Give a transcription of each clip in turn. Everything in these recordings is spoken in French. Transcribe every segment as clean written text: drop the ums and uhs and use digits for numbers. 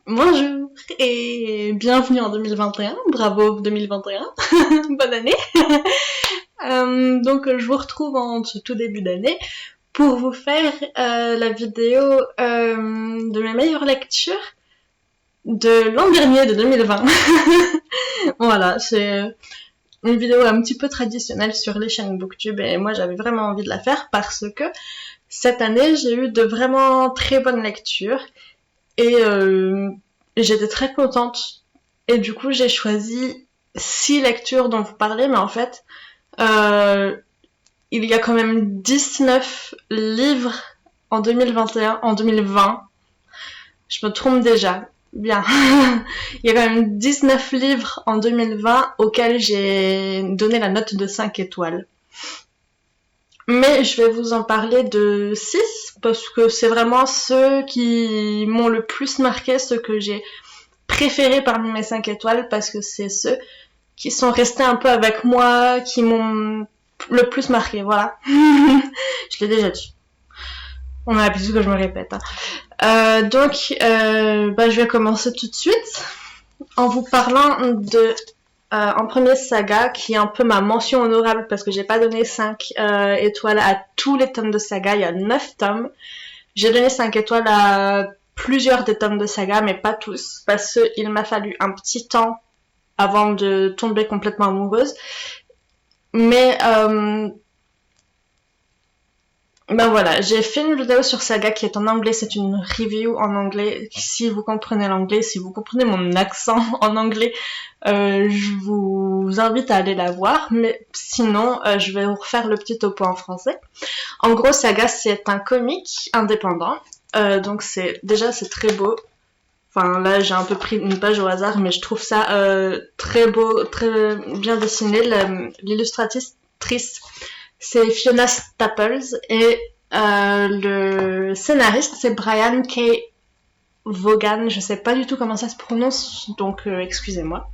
Bonjour et bienvenue en 2021, bravo 2021, bonne année. Donc je vous retrouve en ce tout début d'année pour vous faire la vidéo de mes meilleures lectures de l'an dernier, de 2020. Voilà, c'est une vidéo un petit peu traditionnelle sur les chaînes Booktube et moi j'avais vraiment envie de la faire parce que cette année j'ai eu de vraiment très bonnes lectures et j'étais très contente. Et du coup, j'ai choisi 6 lectures dont vous parlez, mais en fait, il y a quand même 19 livres en 2021, en 2020. Je me trompe déjà. Bien. Il y a quand même 19 livres en 2020 auxquels j'ai donné la note de 5 étoiles. Mais je vais vous en parler de 6 parce que c'est vraiment ceux qui m'ont le plus marqué, ceux que j'ai préférés parmi mes 5 étoiles parce que c'est ceux qui sont restés un peu avec moi, qui m'ont le plus marqué, voilà. Je l'ai déjà dit. On a l'habitude que je me répète. Donc, je vais commencer tout de suite en vous parlant de en premier Saga, qui est un peu ma mention honorable parce que j'ai pas donné 5 étoiles à tous les tomes de Saga, il y a 9 tomes. J'ai donné 5 étoiles à plusieurs des tomes de Saga, mais pas tous, parce qu'il m'a fallu un petit temps avant de tomber complètement amoureuse. Mais ben voilà, j'ai fait une vidéo sur Saga qui est en anglais, c'est une review en anglais. Si vous comprenez l'anglais, si vous comprenez mon accent en anglais, je vous invite à aller la voir. Mais sinon, je vais vous refaire le petit topo en français. En gros, Saga, c'est un comic indépendant. Donc c'est très beau. Enfin là, j'ai un peu pris une page au hasard, mais je trouve ça très beau, très bien dessiné. L'illustratrice, c'est Fiona Staples et le scénariste, c'est Brian K. Vaughan. Je sais pas du tout comment ça se prononce, donc excusez-moi.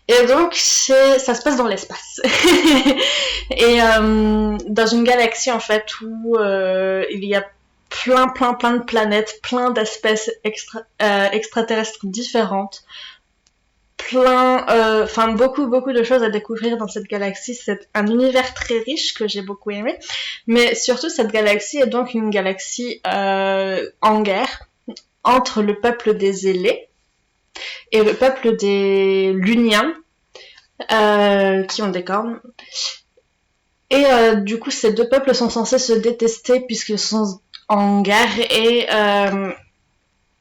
Et donc, ça se passe dans l'espace. Et dans une galaxie, en fait, où il y a plein de planètes, plein d'espèces extraterrestres différentes. Beaucoup de choses à découvrir dans cette galaxie. C'est un univers très riche que j'ai beaucoup aimé. Mais surtout, cette galaxie est donc une galaxie en guerre entre le peuple des Ailés et le peuple des Luniens, qui ont des cornes. Et du coup, ces deux peuples sont censés se détester puisqu'ils sont en guerre et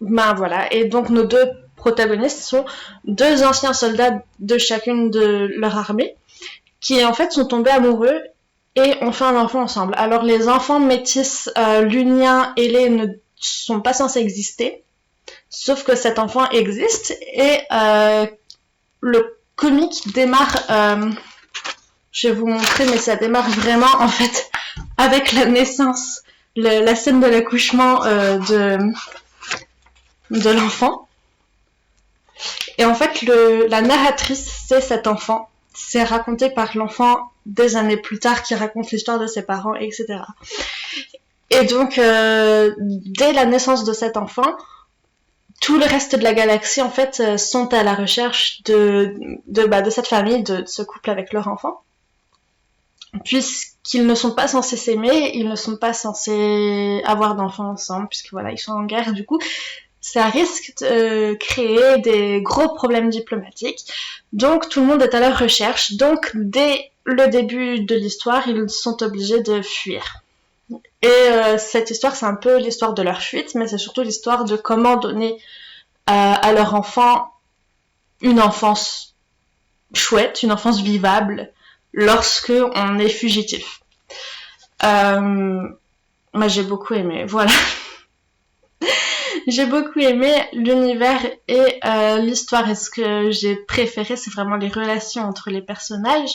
voilà. Et donc nos deux protagonistes sont deux anciens soldats de chacune de leur armée qui en fait sont tombés amoureux et ont fait un enfant ensemble. Alors les enfants métis luniens ailés ne sont pas censés exister, sauf que cet enfant existe et le comic démarre, je vais vous montrer, mais ça démarre vraiment en fait avec la naissance, la scène de l'accouchement de l'enfant. Et en fait, la narratrice, c'est cet enfant. C'est raconté par l'enfant des années plus tard qui raconte l'histoire de ses parents, etc. Et donc, dès la naissance de cet enfant, tout le reste de la galaxie, en fait, sont à la recherche de cette famille, de ce couple avec leur enfant. Puisqu'ils ne sont pas censés s'aimer, ils ne sont pas censés avoir d'enfants ensemble, puisque voilà, ils sont en guerre, du coup, ça risque de créer des gros problèmes diplomatiques. Donc tout le monde est à leur recherche. Donc dès le début de l'histoire, ils sont obligés de fuir. Et cette histoire, c'est un peu l'histoire de leur fuite, mais c'est surtout l'histoire de comment donner à leur enfant une enfance chouette, une enfance vivable, lorsque on est fugitif. Moi, j'ai beaucoup aimé, voilà. J'ai beaucoup aimé l'univers et l'histoire. Et ce que j'ai préféré, c'est vraiment les relations entre les personnages.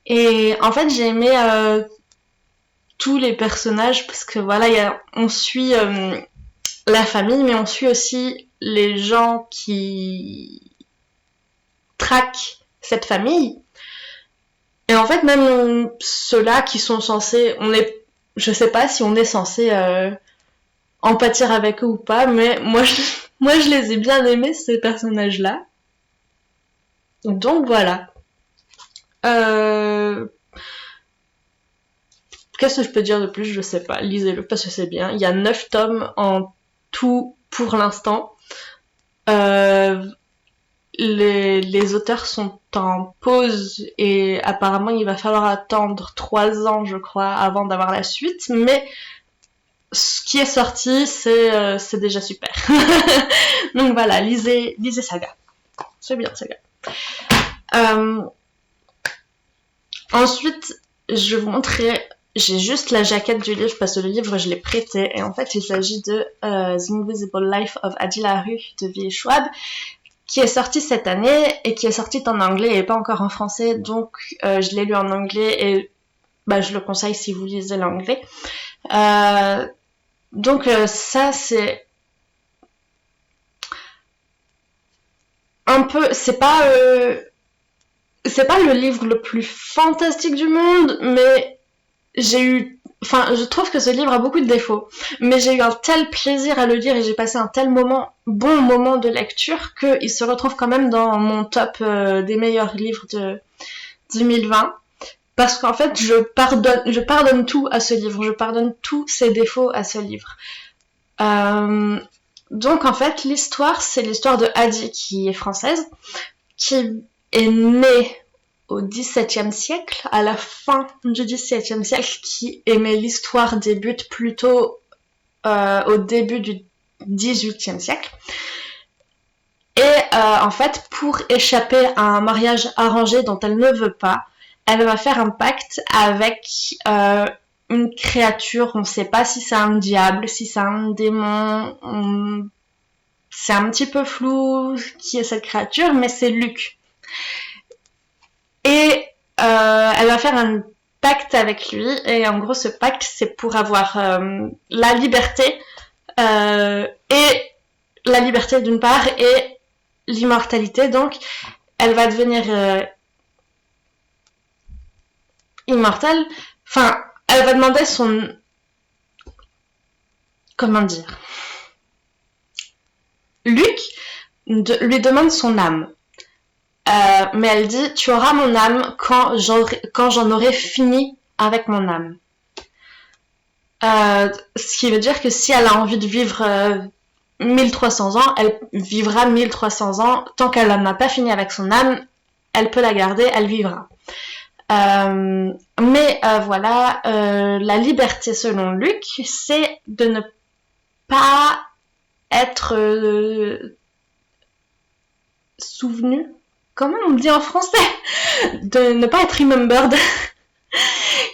Et en fait, j'ai aimé tous les personnages parce que voilà, on suit la famille, mais on suit aussi les gens qui traquent cette famille. Et en fait, même ceux-là qui sont censés, je sais pas si on est censé en pâtir avec eux ou pas, mais moi je les ai bien aimés, ces personnages-là. Donc voilà. Qu'est-ce que je peux dire de plus? Je sais pas. Lisez-le parce que c'est bien. Il y a 9 tomes en tout pour l'instant. Les auteurs sont en pause et apparemment il va falloir attendre 3 ans, je crois, avant d'avoir la suite. Mais ce qui est sorti, c'est déjà super. Donc voilà, lisez Saga. C'est bien Saga. Ensuite, je vais vous montrer. J'ai juste la jaquette du livre parce que le livre je l'ai prêté et en fait il s'agit de The Invisible Life of Adi LaRue de V. Schwab qui est sorti cette année et qui est sorti en anglais et pas encore en français, donc je l'ai lu en anglais et je le conseille si vous lisez l'anglais. Donc ça c'est un peu, c'est pas le livre le plus fantastique du monde, mais je trouve que ce livre a beaucoup de défauts, mais j'ai eu un tel plaisir à le lire et j'ai passé un tel bon moment de lecture qu'il se retrouve quand même dans mon top des meilleurs livres de 2020. Parce qu'en fait, je pardonne tout à ce livre, je pardonne tous ses défauts à ce livre. Donc en fait, l'histoire, c'est l'histoire de Adi, qui est française, qui est née au XVIIe siècle, à la fin du XVIIe siècle, mais l'histoire débute plutôt au début du XVIIIe siècle. Et en fait, pour échapper à un mariage arrangé dont elle ne veut pas, elle va faire un pacte avec une créature, on ne sait pas si c'est un diable, si c'est un démon, c'est un petit peu flou qui est cette créature, mais c'est Luc. Et elle va faire un pacte avec lui, et en gros ce pacte c'est pour avoir la liberté, et la liberté d'une part, et l'immortalité, donc elle va devenir immortelle, enfin elle va demander son... Comment dire? Luc lui demande son âme. Mais elle dit, tu auras mon âme quand j'en aurai fini avec mon âme. Ce qui veut dire que si elle a envie de vivre 1300 ans, elle vivra 1300 ans. Tant qu'elle n'a pas fini avec son âme, elle peut la garder, elle vivra. Mais voilà, la liberté selon Luc, c'est de ne pas être souvenu. Comment on dit en français? De ne pas être remembered.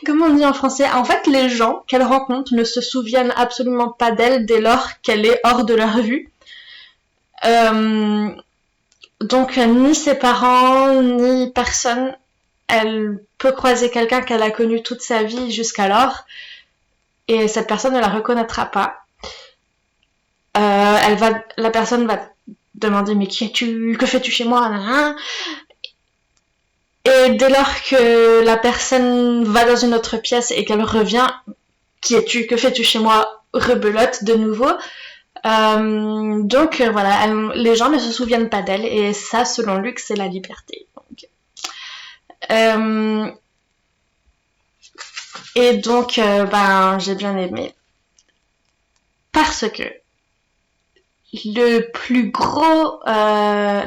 Comment on dit en français? En fait, les gens qu'elle rencontre ne se souviennent absolument pas d'elle dès lors qu'elle est hors de leur vue. Donc, ni ses parents, ni personne. Elle peut croiser quelqu'un qu'elle a connu toute sa vie jusqu'alors, et cette personne ne la reconnaîtra pas. La personne va demander, mais qui es-tu? Que fais-tu chez moi? Et dès lors que la personne va dans une autre pièce et qu'elle revient, qui es-tu? Que fais-tu chez moi? Rebelote de nouveau. Donc voilà, les gens ne se souviennent pas d'elle, et ça, selon Luc, c'est la liberté. Donc, et donc, j'ai bien aimé. Parce que le plus gros, la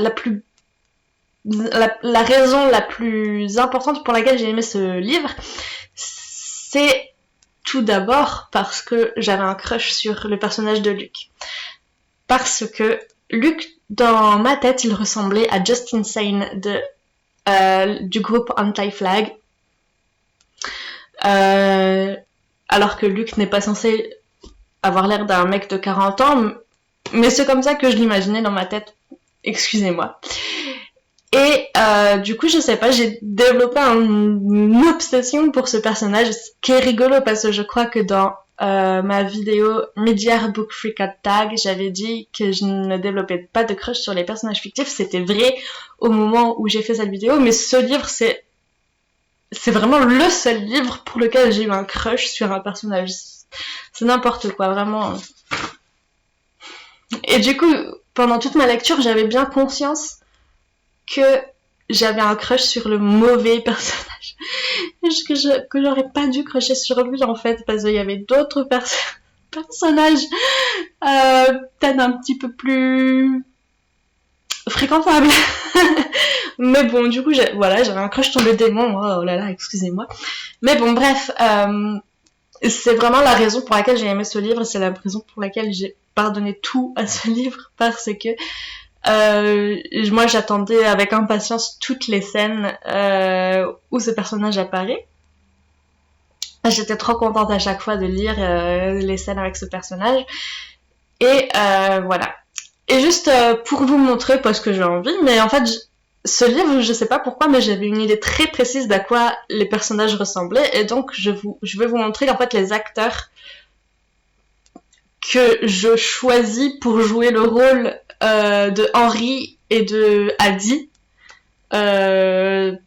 raison la plus importante pour laquelle j'ai aimé ce livre, c'est tout d'abord parce que j'avais un crush sur le personnage de Luc. Parce que Luc, dans ma tête, il ressemblait à Justin Sane du groupe Anti-Flag. Alors que Luc n'est pas censé avoir l'air d'un mec de 40 ans, mais c'est comme ça que je l'imaginais dans ma tête. Excusez-moi. Et du coup, je sais pas, j'ai développé une obsession pour ce personnage, ce qui est rigolo parce que je crois que dans ma vidéo Mid-Year Book Freak at Tag, j'avais dit que je ne développais pas de crush sur les personnages fictifs. C'était vrai au moment où j'ai fait cette vidéo, mais ce livre, c'est vraiment le seul livre pour lequel j'ai eu un crush sur un personnage. C'est n'importe quoi, vraiment. Et du coup, pendant toute ma lecture, j'avais bien conscience que j'avais un crush sur le mauvais personnage. Que j'aurais pas dû crusher sur lui en fait, parce qu'il y avait d'autres personnages peut-être un petit peu plus fréquentables. Mais bon, du coup, j'avais un crush sur le démon. Oh là là, excusez-moi. Mais bon, bref, c'est vraiment la raison pour laquelle j'ai aimé ce livre. C'est la raison pour laquelle j'ai pardonné tout à ce livre, parce que moi j'attendais avec impatience toutes les scènes où ce personnage apparaît. J'étais trop contente à chaque fois de lire les scènes avec ce personnage. Et voilà. Et juste pour vous montrer, parce que j'ai envie, mais en fait, ce livre, je sais pas pourquoi, mais j'avais une idée très précise d'à quoi les personnages ressemblaient. Et donc, je vais vous montrer en fait les acteurs que je choisis pour jouer le rôle de Henry et de Addie. Voilà.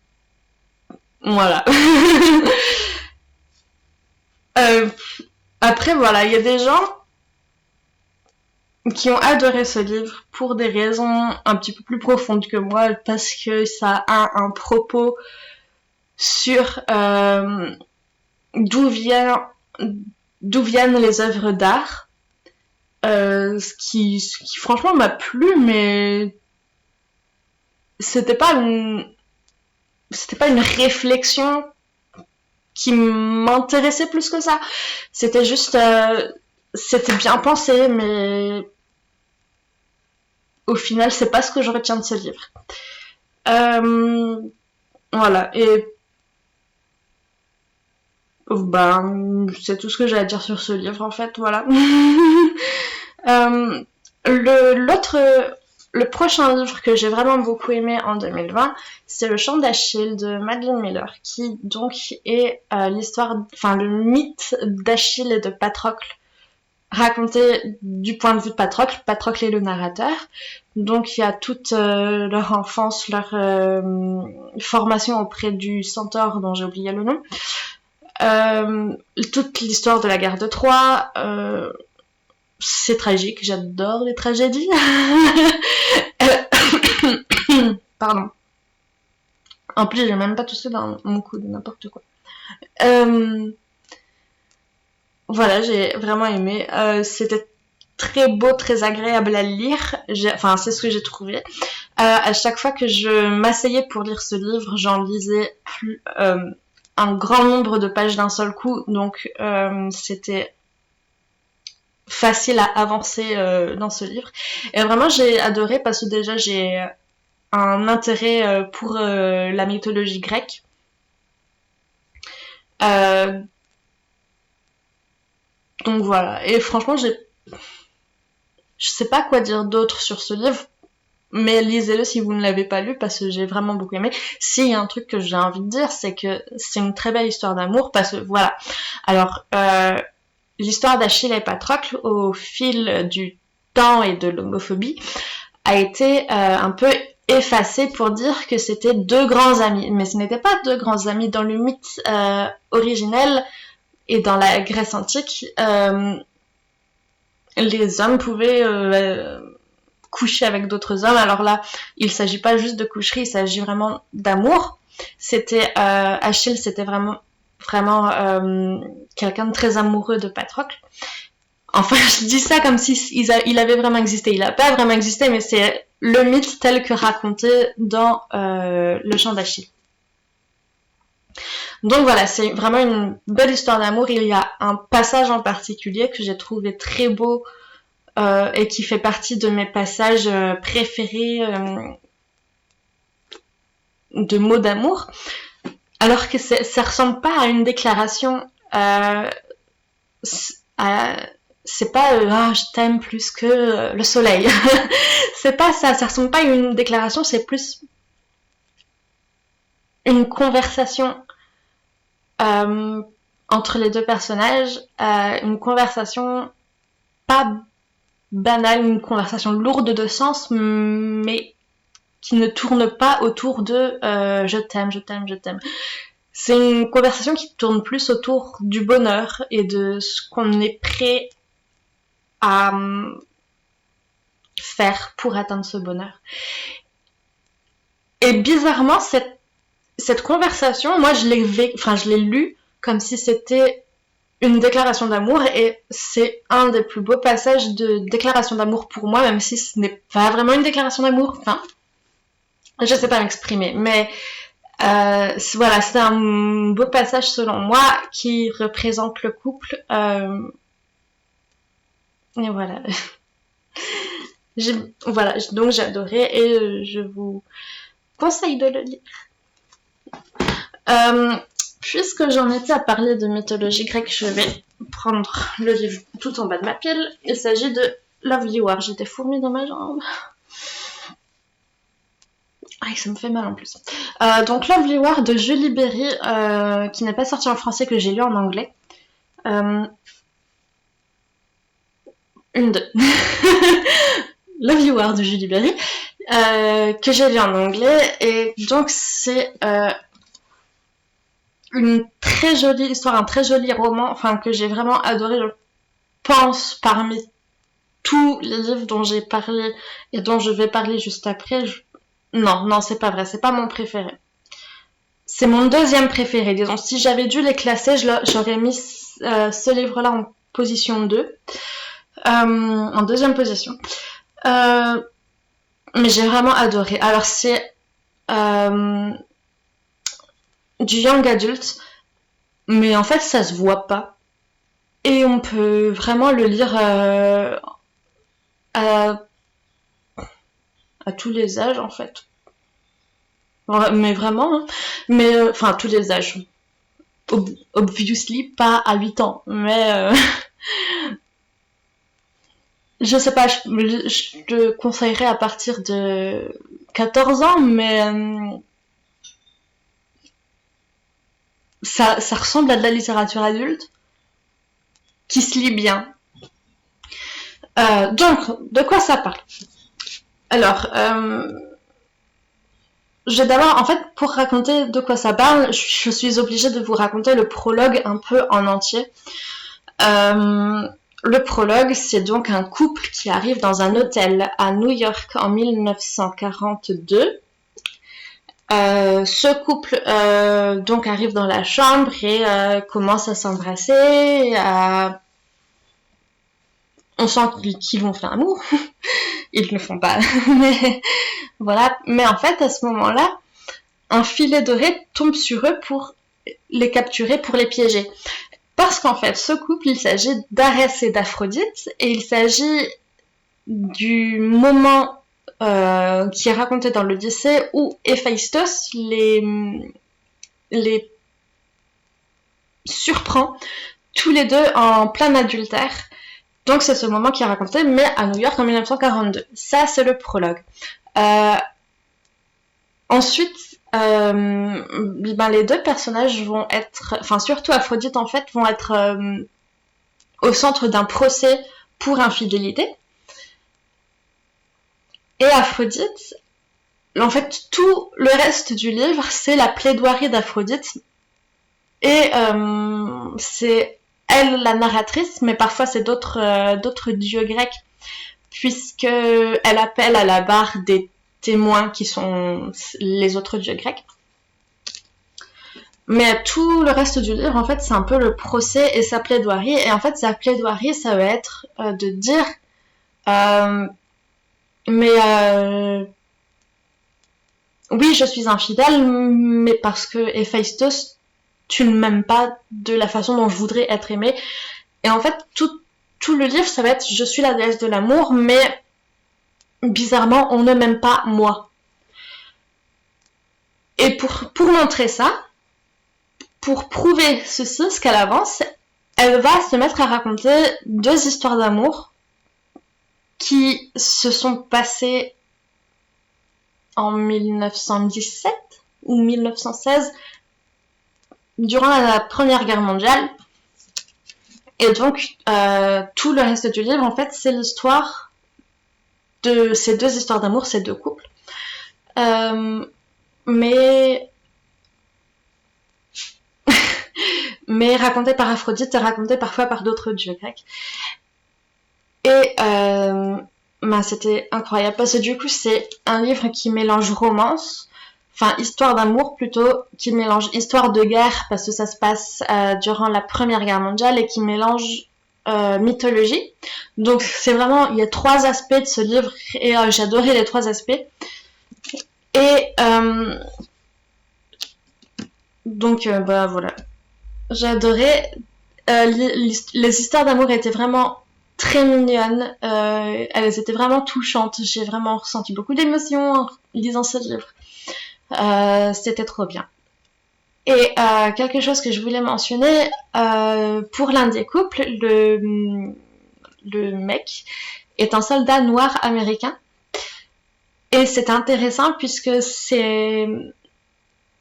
Après, voilà, il y a des gens qui ont adoré ce livre pour des raisons un petit peu plus profondes que moi, parce que ça a un propos sur d'où viennent les œuvres d'art, ce qui franchement m'a plu, mais c'était pas une réflexion qui m'intéressait plus que ça. C'était juste c'était bien pensé, mais au final c'est pas ce que je retiens de ce livre. Voilà, et c'est tout ce que j'ai à dire sur ce livre en fait, voilà. Le prochain livre que j'ai vraiment beaucoup aimé en 2020, c'est Le Chant d'Achille de Madeline Miller, qui donc est le mythe d'Achille et de Patrocle, raconté du point de vue de Patrocle. Patrocle est le narrateur, donc il y a toute leur enfance, leur formation auprès du centaure dont j'ai oublié le nom, toute l'histoire de la guerre de Troie. C'est tragique, j'adore les tragédies. Pardon. En plus, j'ai même pas toussé dans mon coude, n'importe quoi. Voilà, j'ai vraiment aimé. C'était très beau, très agréable à lire. C'est ce que j'ai trouvé. À chaque fois que je m'asseyais pour lire ce livre, j'en lisais un grand nombre de pages d'un seul coup. Donc, c'était facile à avancer dans ce livre. Et vraiment, j'ai adoré parce que déjà, j'ai un intérêt pour la mythologie grecque. Donc voilà. Et franchement, je sais pas quoi dire d'autre sur ce livre, mais lisez-le si vous ne l'avez pas lu, parce que j'ai vraiment beaucoup aimé. S'il y a un truc que j'ai envie de dire, c'est que c'est une très belle histoire d'amour, parce que voilà. Alors, l'histoire d'Achille et Patrocle, au fil du temps et de l'homophobie, a été un peu effacée pour dire que c'était deux grands amis. Mais ce n'était pas deux grands amis. Dans le mythe originel et dans la Grèce antique, les hommes pouvaient coucher avec d'autres hommes. Alors là, il s'agit pas juste de coucherie, il s'agit vraiment d'amour. Achille, c'était vraiment quelqu'un de très amoureux de Patrocle. Enfin, je dis ça comme si il avait vraiment existé. Il n'a pas vraiment existé, mais c'est le mythe tel que raconté dans Le Chant d'Achille. Donc voilà, c'est vraiment une belle histoire d'amour. Il y a un passage en particulier que j'ai trouvé très beau et qui fait partie de mes passages préférés de mots d'amour. Alors que ça ressemble pas à une déclaration. C'est pas je t'aime plus que le soleil. C'est pas ça ressemble pas à une déclaration, c'est plus une conversation entre les deux personnages, une conversation pas banale, une conversation lourde de sens, mais qui ne tourne pas autour de je t'aime, je t'aime, je t'aime. C'est une conversation qui tourne plus autour du bonheur et de ce qu'on est prêt à faire pour atteindre ce bonheur. Et bizarrement, cette conversation, moi je l'ai lu comme si c'était une déclaration d'amour, et c'est un des plus beaux passages de déclaration d'amour pour moi, même si ce n'est pas vraiment une déclaration d'amour. Enfin, je sais pas m'exprimer, mais voilà, c'est un beau passage selon moi qui représente le couple. Et voilà. Donc j'ai adoré, et je vous conseille de le lire. Puisque j'en étais à parler de mythologie grecque, je vais prendre le livre tout en bas de ma pile. Il s'agit de Lovely War. J'ai des fourmis dans ma jambe. Ah, ça me fait mal en plus. Donc Lovely War de Julie Berry, qui n'est pas sorti en français, que j'ai lu en anglais. Lovely War de Julie Berry, que j'ai lu en anglais, et donc c'est une très jolie histoire, un très joli roman, enfin que j'ai vraiment adoré, je pense, parmi tous les livres dont j'ai parlé et dont je vais parler juste après. Non, c'est pas vrai, c'est pas mon préféré. C'est mon deuxième préféré, disons. Si j'avais dû les classer, j'aurais mis ce livre-là en position 2, en deuxième position. Mais j'ai vraiment adoré. Alors c'est du young adult, mais en fait ça se voit pas, et on peut vraiment le lire à tous les âges en fait, mais vraiment, hein. Mais enfin tous les âges, obviously pas à 8 ans, mais je sais pas, je te conseillerais à partir de 14 ans, mais ça ressemble à de la littérature adulte qui se lit bien. Donc, de quoi ça parle? Alors, je vais d'abord, en fait, pour raconter de quoi ça parle, je suis obligée de vous raconter le prologue un peu en entier. Le prologue, c'est donc un couple qui arrive dans un hôtel à New York en 1942. Ce couple donc arrive dans la chambre et commence à s'embrasser. On sent qu'ils vont faire l'amour. Ils ne le font pas. Mais voilà. Mais en fait, à ce moment-là, un filet doré tombe sur eux pour les capturer, pour les piéger. Parce qu'en fait, ce couple, il s'agit d'Arès et d'Aphrodite, et il s'agit du moment qui est raconté dans l'Odyssée où Héphaïstos les surprend tous les deux en plein adultère. Donc c'est ce moment qui est raconté, mais à New York en 1942. Ça, c'est le prologue. Ensuite, les deux personnages vont être, enfin surtout Aphrodite en fait, vont être au centre d'un procès pour infidélité. Et Aphrodite, en fait, tout le reste du livre, c'est la plaidoirie d'Aphrodite. Et c'est elle la narratrice, mais parfois c'est d'autres dieux grecs, puisqu'elle appelle à la barre des témoins qui sont les autres dieux grecs. Mais tout le reste du livre, en fait, c'est un peu le procès et sa plaidoirie. Et en fait, sa plaidoirie, ça va être de dire oui, je suis infidèle, mais parce que Héphaïstos, tu ne m'aimes pas de la façon dont je voudrais être aimée. Et en fait, tout le livre, ça va être je suis la déesse de l'amour, mais bizarrement, on ne m'aime pas moi. Et pour montrer ça, pour prouver ceci, ce qu'elle avance, elle va se mettre à raconter 2 histoires d'amour qui se sont passées en 1917 ou 1916 durant la Première Guerre mondiale. Et donc, tout le reste du livre, en fait, c'est l'histoire de ces 2 histoires d'amour, ces 2 couples. Mais racontées par Aphrodite et racontées parfois par d'autres dieux grecs. Et ben, c'était incroyable parce que du coup c'est un livre qui mélange romance, enfin histoire d'amour plutôt, qui mélange histoire de guerre parce que ça se passe durant la Première Guerre mondiale et qui mélange mythologie. Donc c'est vraiment, il y a 3 aspects de ce livre et j'ai adoré les 3 aspects. Et donc bah voilà, j'ai adoré. Les histoires d'amour étaient vraiment très mignonnes, elles étaient vraiment touchantes, j'ai vraiment ressenti beaucoup d'émotions en lisant ce livre. C'était trop bien. Et quelque chose que je voulais mentionner, pour l'un des couples, le mec est un soldat noir américain. Et c'est intéressant puisque c'est...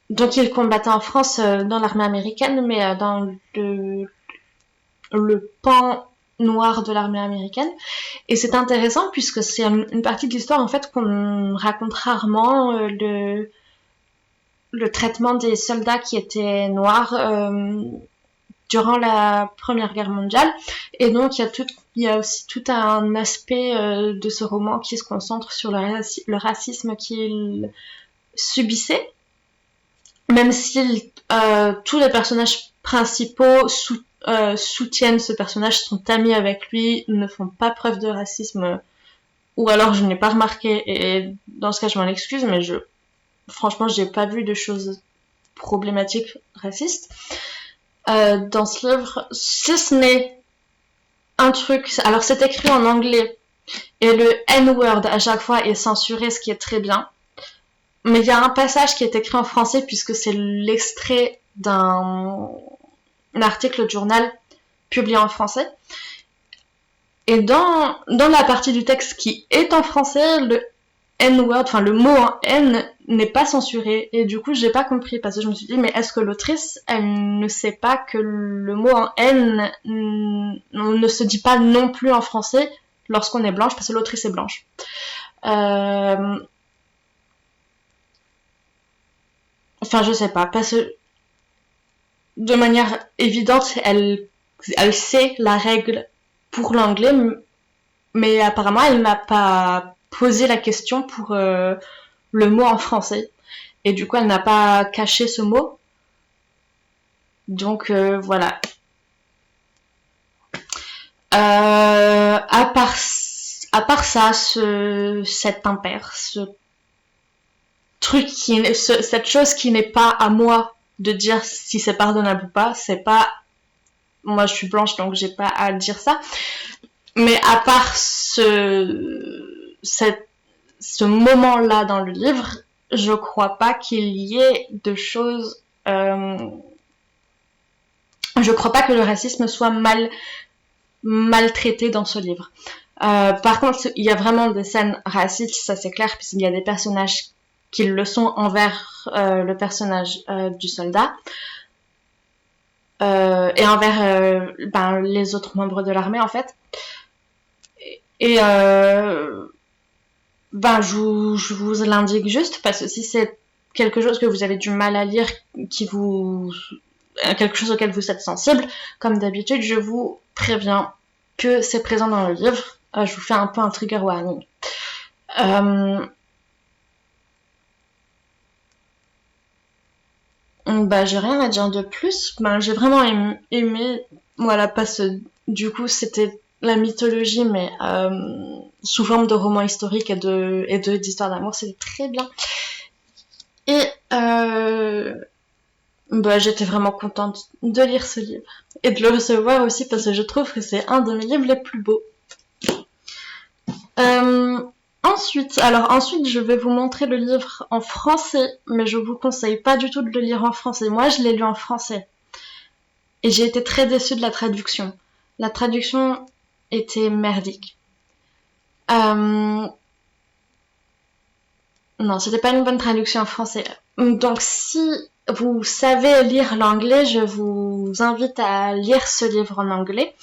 Donc il combattait en France dans l'armée américaine, mais dans le pan noir de l'armée américaine. Et c'est intéressant puisque c'est une partie de l'histoire en fait qu'on raconte rarement, le traitement des soldats qui étaient noirs durant la Première Guerre mondiale. Et donc il y a aussi tout un aspect de ce roman qui se concentre sur le racisme qu'il subissait, même si tous les personnages principaux soutiennent ce personnage, sont amis avec lui, ne font pas preuve de racisme, ou alors je n'ai pas remarqué, et dans ce cas je m'en excuse, mais franchement j'ai pas vu de choses problématiques racistes dans ce livre, si ce n'est un truc, alors c'est écrit en anglais, et le N-word à chaque fois est censuré, ce qui est très bien. Mais il y a un passage qui est écrit en français puisque c'est l'extrait d'un article de journal publié en français. Et dans la partie du texte qui est en français, le N-word, enfin le mot en N n'est pas censuré. Et du coup, j'ai pas compris parce que je me suis dit, mais est-ce que l'autrice, elle ne sait pas que le mot en N ne se dit pas non plus en français lorsqu'on est blanche, parce que l'autrice est blanche. Enfin, je sais pas, parce que de manière évidente, elle sait la règle pour l'anglais, mais apparemment, elle n'a pas posé la question pour le mot en français. Et du coup, elle n'a pas caché ce mot. Donc, voilà. À part ça, cet impair, ce truc cette chose qui n'est pas à moi de dire si c'est pardonnable ou pas, c'est pas, moi je suis blanche donc j'ai pas à dire ça, mais à part ce moment-là dans le livre, je crois pas qu'il y ait de choses, je crois pas que le racisme soit mal traité dans ce livre. Par contre, il y a vraiment des scènes racistes, ça c'est clair, puisqu'il y a des personnages qui le sont envers le personnage du soldat et envers les autres membres de l'armée en fait. Et je vous l'indique juste parce que si c'est quelque chose que vous avez du mal à lire, quelque chose auquel vous êtes sensible, comme d'habitude, je vous préviens que c'est présent dans le livre. Je vous fais un peu un trigger warning. J'ai rien à dire de plus. J'ai vraiment aimé, voilà, parce que du coup c'était la mythologie, mais sous forme de roman historique et d'histoire d'amour, c'était très bien. Et j'étais vraiment contente de lire ce livre et de le recevoir aussi parce que je trouve que c'est un de mes livres les plus beaux. Ensuite, je vais vous montrer le livre en français, mais je vous conseille pas du tout de le lire en français. Moi, je l'ai lu en français. Et j'ai été très déçue de la traduction. La traduction était merdique. Non, c'était pas une bonne traduction en français. Donc, si vous savez lire l'anglais, je vous invite à lire ce livre en anglais.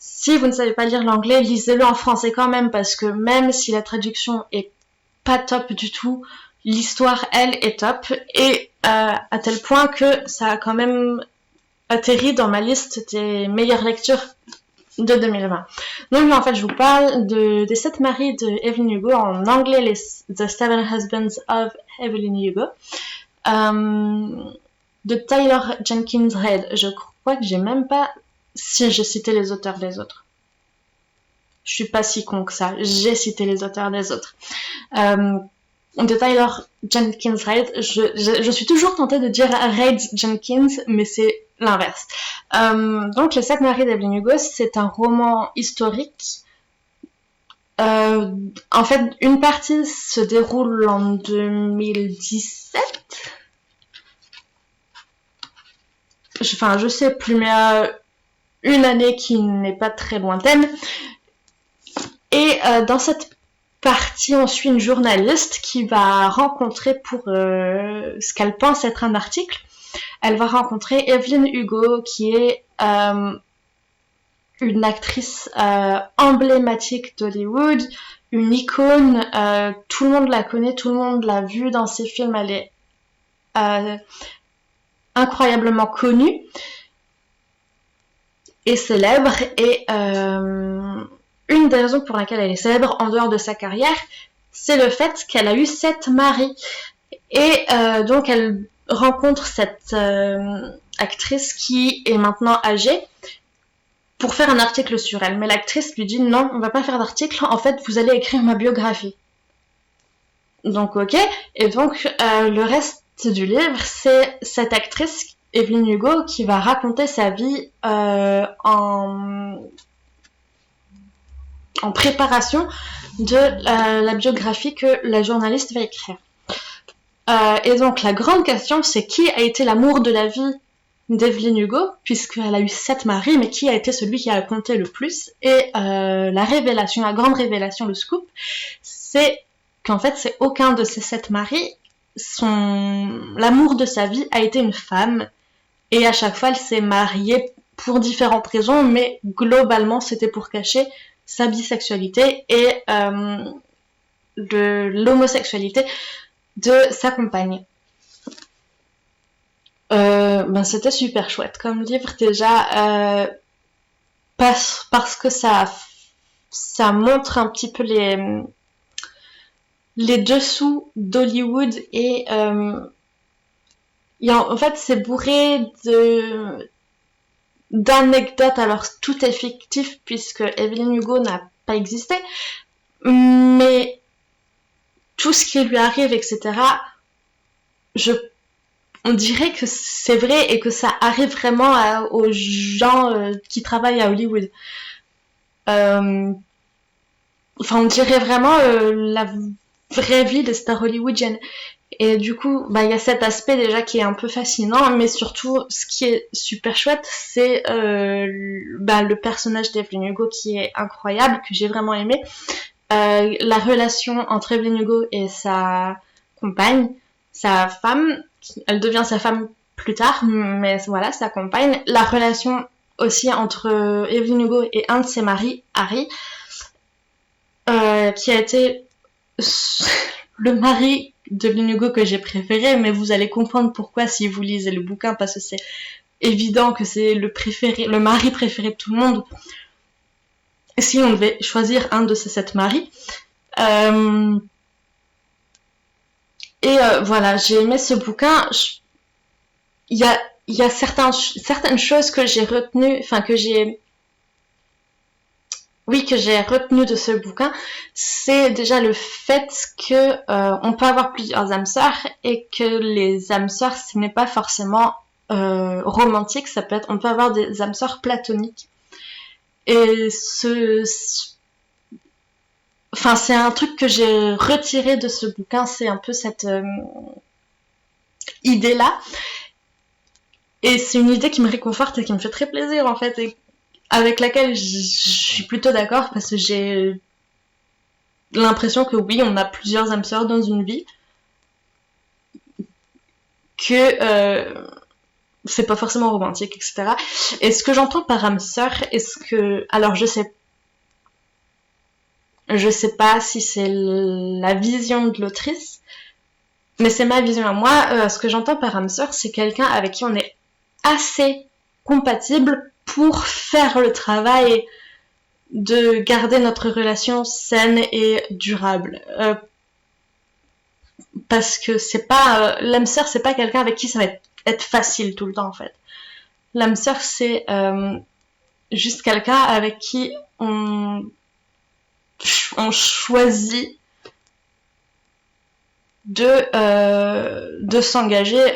Si vous ne savez pas lire l'anglais, lisez-le en français quand même, parce que même si la traduction est pas top du tout, l'histoire, elle, est top, et à tel point que ça a quand même atterri dans ma liste des meilleures lectures de 2020. Donc en fait, je vous parle des 7 maris de Evelyn Hugo, en anglais The Seven Husbands of Evelyn Hugo, de Tyler Jenkins Reid. Je crois que j'ai même pas si j'ai cité les auteurs des autres. Je suis pas si con que ça, j'ai cité les auteurs des autres. De Tyler Jenkins Reid, je suis toujours tentée de dire Reid Jenkins, mais c'est l'inverse. Donc Les 7 maris d'Evelyn Hugo, c'est un roman historique. En fait, une partie se déroule en 2017. Je sais plus, mais une année qui n'est pas très lointaine. Et dans cette partie, on suit une journaliste qui va rencontrer, pour ce qu'elle pense être un article, elle va rencontrer Evelyn Hugo, qui est une actrice emblématique d'Hollywood, une icône, tout le monde la connaît, tout le monde l'a vue dans ses films, elle est incroyablement connue et célèbre, et une des raisons pour laquelle elle est célèbre en dehors de sa carrière, c'est le fait qu'elle a eu 7 maris. Et donc elle rencontre cette actrice qui est maintenant âgée pour faire un article sur elle. Mais l'actrice lui dit non, on va pas faire d'article, en fait vous allez écrire ma biographie. Donc ok, et donc le reste du livre, c'est cette actrice, Evelyn Hugo, qui va raconter sa vie en préparation de la biographie que la journaliste va écrire. Et donc la grande question, c'est qui a été l'amour de la vie d'Evelyn Hugo, puisqu'elle a eu 7 maris, mais qui a été celui qui a compté le plus. Et la révélation, la grande révélation, le scoop, c'est qu'en fait c'est aucun de ces 7 maris, l'amour de sa vie a été une femme, et à chaque fois elle s'est mariée pour différentes raisons, mais globalement c'était pour cacher sa bisexualité et l'homosexualité de sa compagne. C'était super chouette comme livre déjà, parce que ça montre un petit peu les dessous d'Hollywood, et en fait c'est bourré d'anecdotes. Alors tout est fictif puisque Evelyn Hugo n'a pas existé, mais tout ce qui lui arrive, etc., on dirait que c'est vrai et que ça arrive vraiment aux gens qui travaillent à Hollywood. On dirait vraiment la vraie vie des stars hollywoodiennes. Et du coup, y a cet aspect déjà qui est un peu fascinant, mais surtout, ce qui est super chouette, c'est le personnage d'Evelyn Hugo qui est incroyable, que j'ai vraiment aimé. La relation entre Evelyn Hugo et sa compagne, sa femme, elle devient sa femme plus tard, mais voilà, sa compagne. La relation aussi entre Evelyn Hugo et un de ses maris, Harry, qui a été le mari d'Evelyn Hugo que j'ai préféré, mais vous allez comprendre pourquoi si vous lisez le bouquin, parce que c'est évident que c'est le mari préféré de tout le monde. Si on devait choisir un de ces 7 maris. Voilà, j'ai aimé ce bouquin. Il y a certaines choses que j'ai retenues, que j'ai retenu de ce bouquin. C'est déjà le fait que on peut avoir plusieurs âmes sœurs, et que les âmes sœurs, ce n'est pas forcément romantique, on peut avoir des âmes sœurs platoniques. Et c'est un truc que j'ai retiré de ce bouquin, c'est un peu cette idée-là. Et c'est une idée qui me réconforte et qui me fait très plaisir, en fait, et avec laquelle je suis plutôt d'accord, parce que j'ai l'impression que oui, on a plusieurs âmes sœurs dans une vie, que c'est pas forcément romantique, etc. Et ce que j'entends par âme sœur, alors je sais pas si c'est la vision de l'autrice, mais c'est ma vision à moi. Ce que j'entends par âme sœur, c'est quelqu'un avec qui on est assez compatible pour faire le travail de garder notre relation saine et durable. Parce que c'est pas l'âme sœur, c'est pas quelqu'un avec qui ça va être facile tout le temps en fait. L'âme sœur, c'est juste quelqu'un avec qui on choisit de s'engager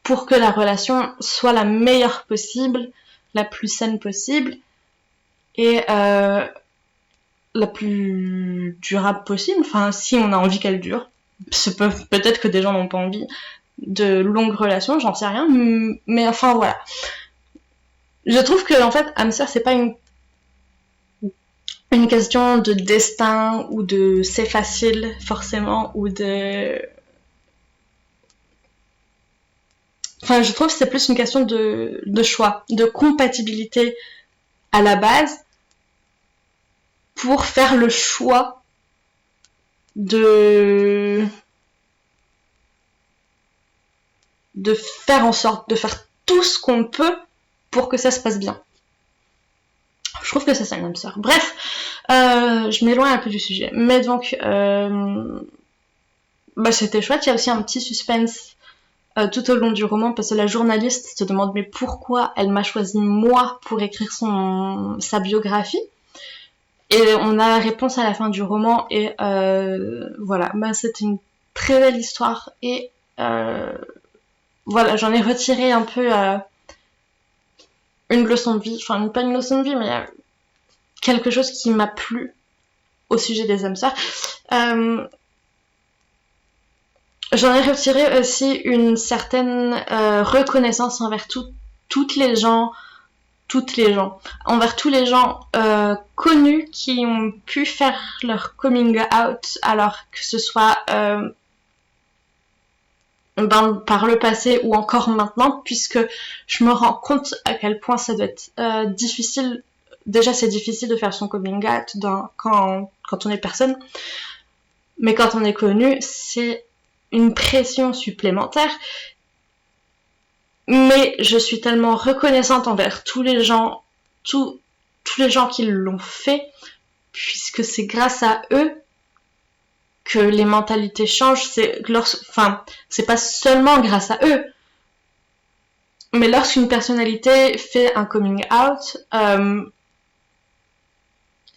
pour que la relation soit la meilleure possible, la plus saine possible et la plus durable possible. Enfin, si on a envie qu'elle dure. Peut-être que des gens n'ont pas envie de longues relations, j'en sais rien, mais enfin voilà. Je trouve que en fait, âme sœur, c'est pas une question de destin ou de c'est facile forcément ou de. Enfin, je trouve que c'est plus une question de choix, de compatibilité à la base pour faire le choix de faire en sorte de faire tout ce qu'on peut pour que ça se passe bien. Je trouve que c'est ça une âme sœur. Bref, je m'éloigne un peu du sujet. Mais donc, c'était chouette. Il y a aussi un petit suspense tout au long du roman parce que la journaliste se demande mais pourquoi elle m'a choisi moi pour écrire sa biographie. Et on a la réponse à la fin du roman et voilà, c'est une très belle histoire et voilà, j'en ai retiré un peu une leçon de vie, enfin pas une leçon de vie mais quelque chose qui m'a plu au sujet des âmes sœurs. J'en ai retiré aussi une certaine reconnaissance envers toutes les gens, envers tous les gens connus qui ont pu faire leur coming out, alors que ce soit par le passé ou encore maintenant, puisque je me rends compte à quel point ça doit être difficile. Déjà, c'est difficile de faire son coming out quand on est personne, mais quand on est connu, c'est une pression supplémentaire. Mais je suis tellement reconnaissante envers tous les gens qui l'ont fait, puisque c'est grâce à eux que les mentalités changent. C'est pas seulement grâce à eux, mais lorsqu'une personnalité fait un coming out,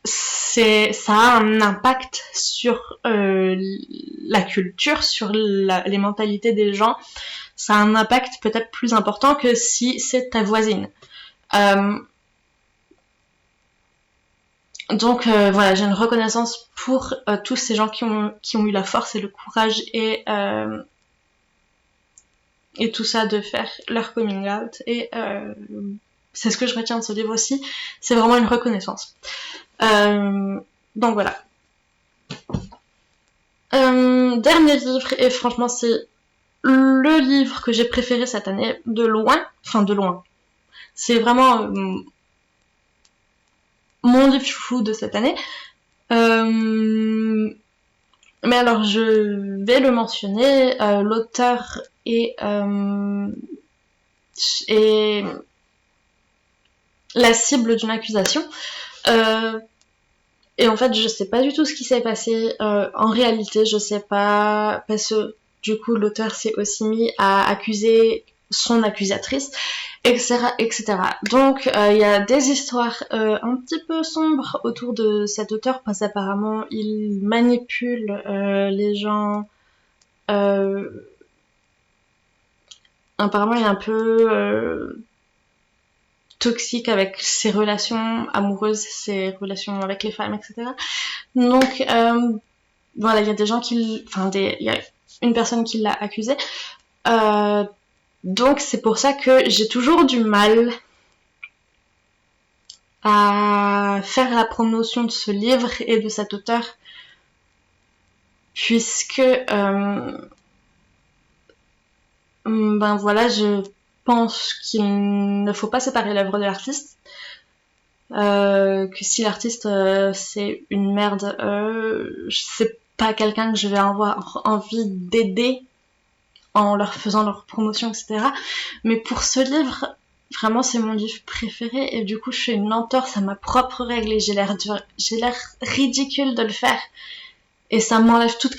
ça a un impact sur la culture, sur les mentalités des gens. Ça a un impact peut-être plus important que si c'est ta voisine. Donc voilà, j'ai une reconnaissance pour tous ces gens qui ont eu la force et le courage et tout ça de faire leur coming out. Et c'est ce que je retiens de ce livre aussi. C'est vraiment une reconnaissance. Donc voilà. Dernier livre, et franchement c'est le livre que j'ai préféré cette année, de loin. C'est vraiment mon livre chouchou de cette année. Mais alors je vais le mentionner, l'auteur est la cible d'une accusation. Et en fait, je sais pas du tout ce qui s'est passé. En réalité, je sais pas, parce que du coup, l'auteur s'est aussi mis à accuser son accusatrice, etc., etc. Donc, il y a des histoires un petit peu sombres autour de cet auteur, parce qu'apparemment, il manipule les gens. Apparemment, il est un peu toxique avec ses relations amoureuses, ses relations avec les femmes, etc. Donc, voilà, il y a des gens il y a une personne qui l'a accusé. Donc, c'est pour ça que j'ai toujours du mal à faire la promotion de ce livre et de cet auteur, puisque voilà, je pense qu'il ne faut pas séparer l'œuvre de l'artiste, que si l'artiste c'est une merde, c'est pas quelqu'un que je vais avoir envie d'aider en leur faisant leur promotion, etc. Mais pour ce livre, Vraiment, c'est mon livre préféré et du coup, je fais une entorse à ma propre règle et j'ai l'air ridicule de le faire. Et ça m'enlève toute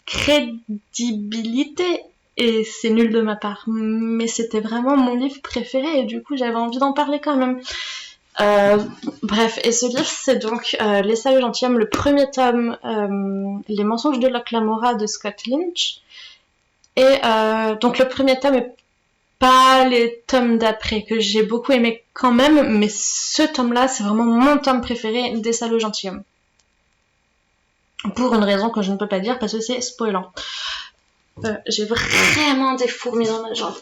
crédibilité et c'est nul de ma part. Mais c'était vraiment mon livre préféré et du coup, j'avais envie d'en parler quand même. Bref, et ce livre, c'est donc Les Sages Gentilshommes, le premier tome, Les Mensonges de Locke Lamora de Scott Lynch. Et donc le premier tome est pas les tomes d'après, que j'ai beaucoup aimé quand même, mais ce tome-là, c'est vraiment mon tome préféré des Salauds Gentilshommes. Pour une raison que je ne peux pas dire, parce que c'est spoilant. J'ai vraiment des fourmis dans ma jambe.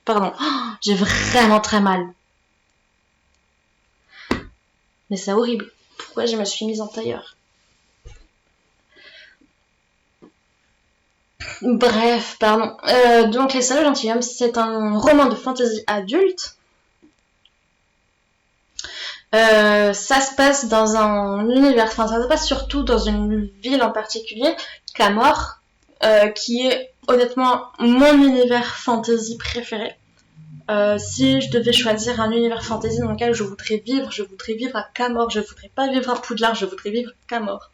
Pardon, j'ai vraiment très mal. Mais c'est horrible. Pourquoi je me suis mise en tailleur? Bref, pardon. Donc Les Salauds Gentilshommes, c'est un roman de fantasy adulte. Ça se passe dans un univers, enfin ça se passe surtout dans une ville en particulier, Camor, qui est honnêtement mon univers fantasy préféré. Si je devais choisir un univers fantasy dans lequel je voudrais vivre à Camor, je voudrais pas vivre à Poudlard, je voudrais vivre à Camor.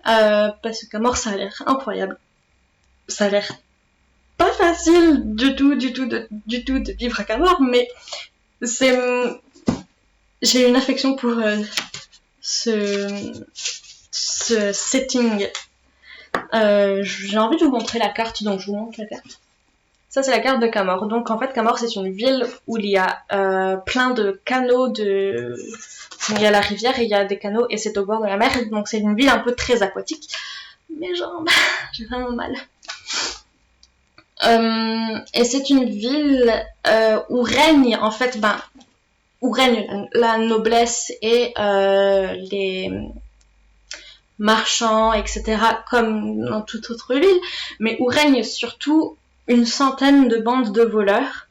Parce que Camor, ça a l'air incroyable. Ça a l'air pas facile du tout de vivre à Camor, mais j'ai une affection pour ce setting. J'ai envie de vous montrer la carte, donc je vous montre la carte. Ça, c'est la carte de Camor. Donc, en fait, Camor, c'est une ville où il y a plein de canaux il y a la rivière et il y a des canaux et c'est au bord de la mer. Donc, c'est une ville un peu très aquatique. Mes jambes, j'ai vraiment mal. Et c'est une ville où règne, en fait, où règne la noblesse et les marchands, etc., comme dans toute autre ville, mais où règne surtout une centaine de bandes de voleurs.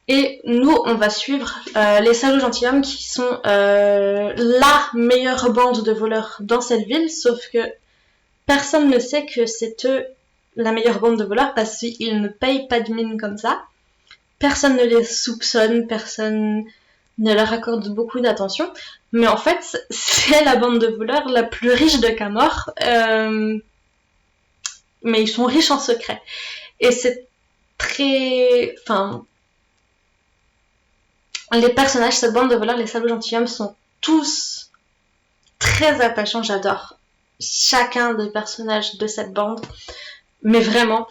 Et nous, on va suivre les Salauds Gentilshommes qui sont la meilleure bande de voleurs dans cette ville, sauf que personne ne sait que c'est eux la meilleure bande de voleurs parce qu'ils ne payent pas de mine comme ça. Personne ne les soupçonne, personne ne leur accorde beaucoup d'attention. Mais en fait, c'est la bande de voleurs la plus riche de Camor. Mais ils sont riches en secret. Et c'est très... Enfin... Les personnages, cette bande de voleurs, les Salauds Gentilshommes, sont tous très attachants. J'adore chacun des personnages de cette bande. Mais vraiment...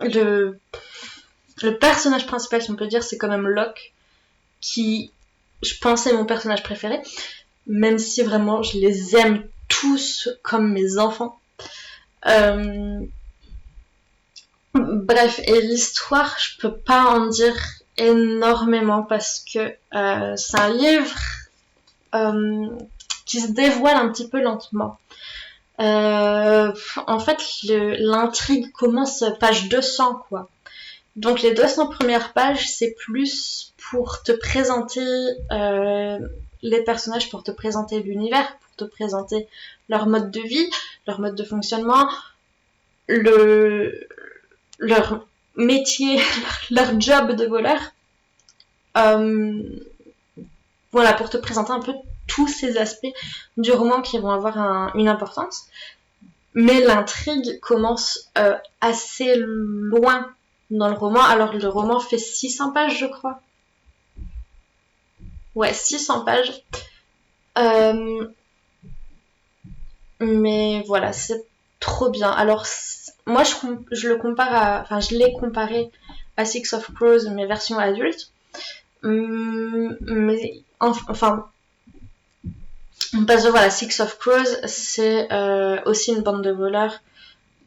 Le personnage principal, si on peut dire, c'est quand même Locke, qui, je pense, est mon personnage préféré, même si vraiment je les aime tous comme mes enfants. Bref, et l'histoire, je peux pas en dire énormément parce que c'est un livre qui se dévoile un petit peu lentement. En fait, l'intrigue commence page 200, quoi. Donc les 200 premières pages, c'est plus pour te présenter les personnages, pour te présenter l'univers, pour te présenter leur mode de vie, leur mode de fonctionnement, leur métier, leur job de voleur. Voilà, pour te présenter un peu tous ces aspects du roman qui vont avoir une importance. Mais l'intrigue commence assez loin dans le roman. Alors le roman fait 600 pages, je crois. Ouais, 600 pages. Mais voilà, c'est trop bien. Alors moi je le compare enfin je l'ai comparé à Six of Crows, mais version adulte. Mais enfin parce que voilà, Six of Crows, c'est aussi une bande de voleurs.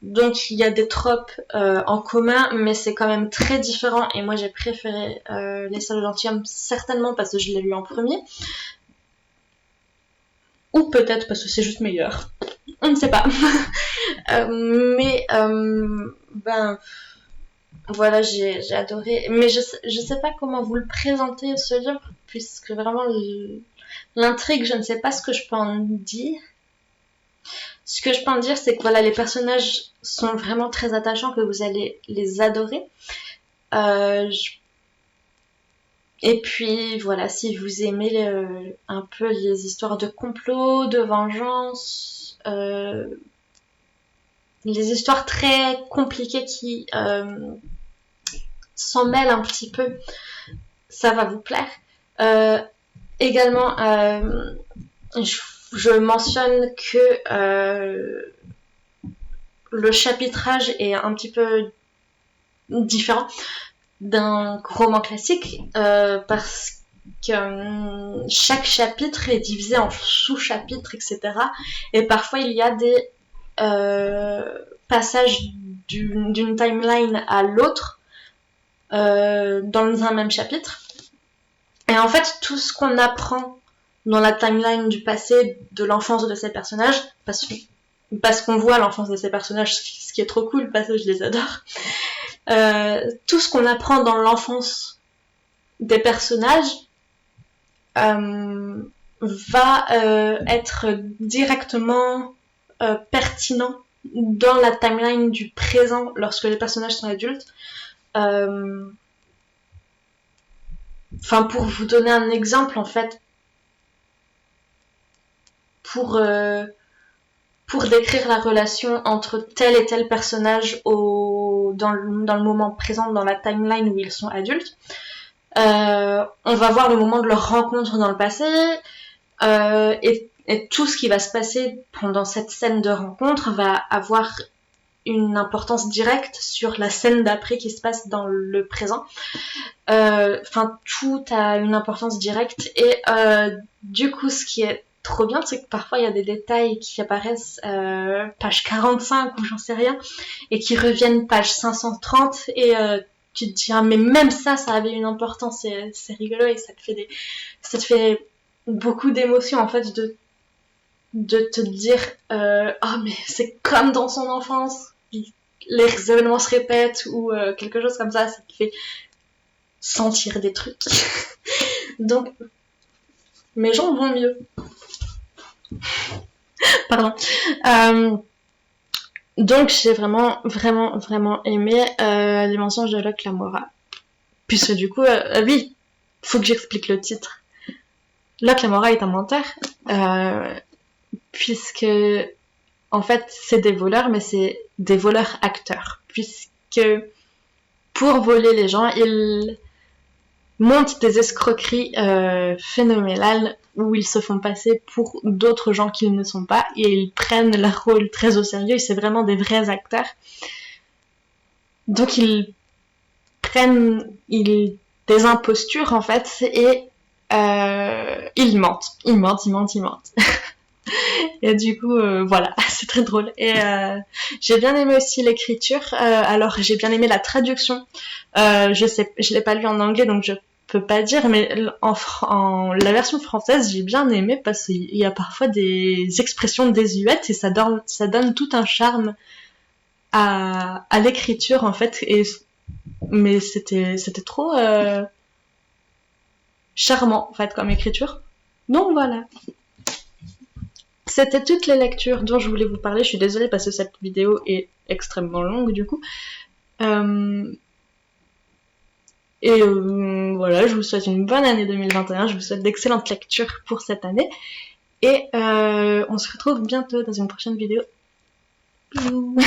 Donc il y a des tropes en commun, mais c'est quand même très différent. Et moi j'ai préféré Les Salauds Gentilshommes, certainement parce que je l'ai lu en premier. Ou peut-être parce que c'est juste meilleur. On ne sait pas. Voilà, j'ai adoré. Mais je sais pas comment vous le présenter, ce livre, puisque vraiment l'intrigue, je ne sais pas ce que je peux en dire. Ce que je peux en dire, c'est que voilà, les personnages sont vraiment très attachants, que vous allez les adorer. Et puis voilà, si vous aimez un peu les histoires de complot, de vengeance, les histoires très compliquées qui s'en mêlent un petit peu, ça va vous plaire. Également, je mentionne que le chapitrage est un petit peu différent d'un roman classique parce que chaque chapitre est divisé en sous-chapitres, etc. Et parfois il y a des passages d'une timeline à l'autre dans un même chapitre. Et en fait, tout ce qu'on apprend dans la timeline du passé, de l'enfance de ces personnages, parce qu'on voit l'enfance de ces personnages, ce qui est trop cool, parce que je les adore, tout ce qu'on apprend dans l'enfance des personnages va être directement pertinent dans la timeline du présent lorsque les personnages sont adultes. Enfin, pour vous donner un exemple, en fait, pour décrire la relation entre tel et tel personnage dans le moment présent, dans la timeline où ils sont adultes, on va voir le moment de leur rencontre dans le passé, et tout ce qui va se passer pendant cette scène de rencontre va avoir une importance directe sur la scène d'après qui se passe dans le présent. Enfin, tout a une importance directe, et du coup, ce qui est trop bien, c'est que parfois il y a des détails qui apparaissent page 45 ou j'en sais rien, et qui reviennent page 530, et tu te dis mais même ça avait une importance, c'est rigolo, et ça te fait beaucoup d'émotions en fait de te dire oh mais c'est comme dans son enfance, les événements se répètent, ou quelque chose comme ça te fait sentir des trucs. Donc mes jambes vont mieux. Pardon. Donc j'ai vraiment aimé les mensonges de Locke Lamora. Puisque du coup, oui, faut que j'explique le titre. Locke Lamora est un menteur, puisque en fait c'est des voleurs, mais c'est des voleurs acteurs. Puisque pour voler les gens, ils montent des escroqueries phénoménales où ils se font passer pour d'autres gens qu'ils ne sont pas, et ils prennent leur rôle très au sérieux, et c'est vraiment des vrais acteurs. Donc ils prennent des impostures en fait, et ils mentent. Et du coup, voilà, c'est très drôle. Et j'ai bien aimé aussi l'écriture. Alors j'ai bien aimé la traduction. Je l'ai pas lu en anglais, donc je peux pas dire, mais en la version française, j'ai bien aimé parce qu'il y a parfois des expressions désuètes, et ça donne tout un charme à l'écriture en fait. Mais c'était trop charmant en fait comme écriture. Donc voilà. C'était toutes les lectures dont je voulais vous parler. Je suis désolée parce que cette vidéo est extrêmement longue du coup. Voilà, je vous souhaite une bonne année 2021. Je vous souhaite d'excellentes lectures pour cette année. Et on se retrouve bientôt dans une prochaine vidéo. Bisous.